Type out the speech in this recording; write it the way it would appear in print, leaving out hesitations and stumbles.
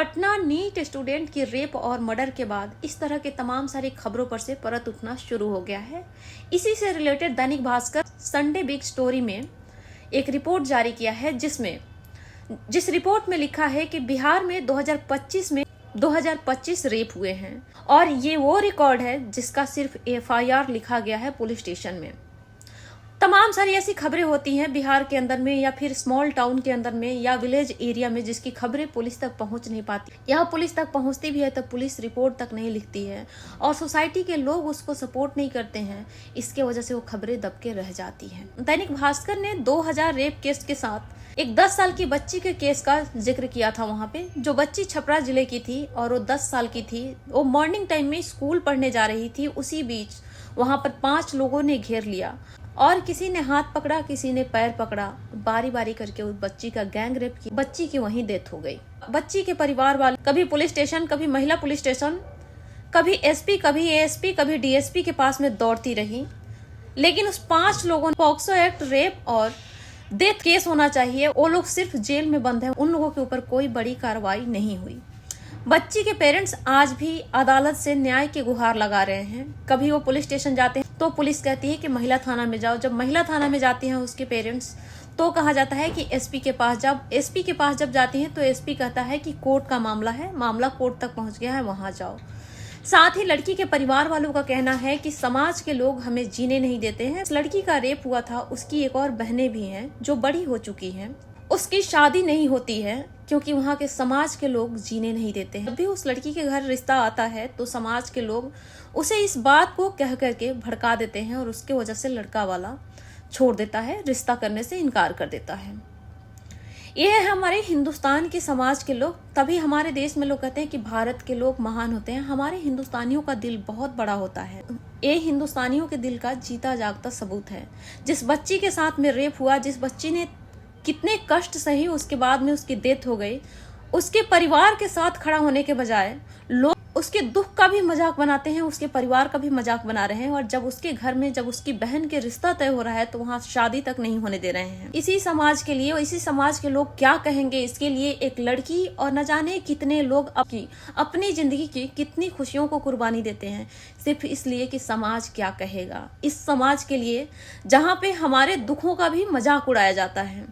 Patna NEET student की rape और murder के बाद इस तरह के तमाम सारी खबरों पर से परत उठना शुरू हो गया है। इसी से related Dainik Bhaskar Sunday big story में एक रिपोर्ट जारी किया है, जिस रिपोर्ट में लिखा है कि बिहार में 2025 रेप हुए हैं और ये वो रिकॉर्ड है जिसका सिर्फ FIR लिखा गया है पुलिस स्टेशन में। तमाम सारी ऐसी खबरें होती हैं बिहार के अंदर में या फिर स्मॉल टाउन के अंदर में या विलेज एरिया में जिसकी खबरें पुलिस तक पहुंच नहीं पाती, या पुलिस तक पहुंचती भी है तो पुलिस रिपोर्ट तक नहीं लिखती है और सोसाइटी के लोग उसको सपोर्ट नहीं करते हैं। इसके वजह से वो खबरें दबके रह जाती हैं। दैनिक भास्कर ने 2000 रेप केस के साथ एक 10 साल की बच्ची के केस का जिक्र किया था। वहां पे जो बच्ची छपरा जिले की थी और वो 10 साल की थी, वो मॉर्निंग टाइम में स्कूल पढ़ने जा रही थी। उसी बीच वहां पर 5 लोगों ने घेर लिया और किसी ने हाथ पकड़ा, किसी ने पैर पकड़ा, बारी बारी करके उस बच्ची का गैंग रेप की। बच्ची की वहीं डेथ हो गई। बच्ची के परिवार वाले कभी पुलिस स्टेशन, कभी महिला पुलिस स्टेशन, कभी SP, कभी ASP, कभी DSP के पास में दौड़ती रही, लेकिन उस 5 लोगों ने पॉक्सो एक्ट, रेप और डेथ केस होना चाहिए, वो लोग सिर्फ जेल में बंद हैं। उन लोगों के ऊपर कोई बड़ी कार्रवाई नहीं हुई। बच्ची के पेरेंट्स आज भी अदालत से न्याय की गुहार लगा रहे हैं। कभी वो पुलिस स्टेशन जाते हैं तो पुलिस कहती है कि महिला थाना में जाओ। जब महिला थाना में जाती हैं उसके पेरेंट्स तो कहा जाता है कि SP के पास जाओ। SP के पास जब जाती हैं तो SP कहता है कि कोर्ट का मामला है, मामला कोर्ट तक पहुंच गया है, वहां जाओ। साथ ही लड़की के परिवार वालों का कहना है कि समाज के लोग हमें जीने नहीं देते हैं। इस लड़की का रेप हुआ था, उसकी एक और बहनें भी हैं जो बड़ी हो चुकी हैं, उसकी शादी नहीं होती है क्योंकि वहाँ के समाज के लोग जीने नहीं देते हैं। जब भी उस लड़की के घर रिश्ता आता है तो समाज के लोग उसे इस बात को कह करके भड़का देते हैं और उसके वजह से लड़का वाला छोड़ देता है, रिश्ता करने से इनकार कर देता है। ये है हमारे हिंदुस्तान के समाज के लोग। तभी हमारे देश में लोग कहते हैं कि भारत के लोग महान होते हैं। हमारे हिंदुस्तानियों का दिल बहुत बड़ा होता है। ये हिंदुस्तानियों के दिल का जीता जागता सबूत है। जिस बच्ची के साथ में रेप हुआ, जिस बच्ची ने कितने कष्ट सही, उसके बाद में उसकी डेथ हो गई, उसके परिवार के साथ खड़ा होने के बजाय लोग उसके दुख का भी मजाक बनाते हैं, उसके परिवार का भी मजाक बना रहे हैं। और जब उसके घर में जब उसकी बहन के रिश्ता तय हो रहा है तो वहां शादी तक नहीं होने दे रहे हैं। इसी समाज के लिए, इसी समाज के लोग क्या कहेंगे, इसके लिए एक लड़की और न जाने कितने लोग अपनी जिंदगी की कितनी खुशियों को कुर्बानी देते हैं सिर्फ इसलिए कि समाज क्या कहेगा। इस समाज के लिए जहाँ पे हमारे दुखों का भी मजाक उड़ाया जाता है।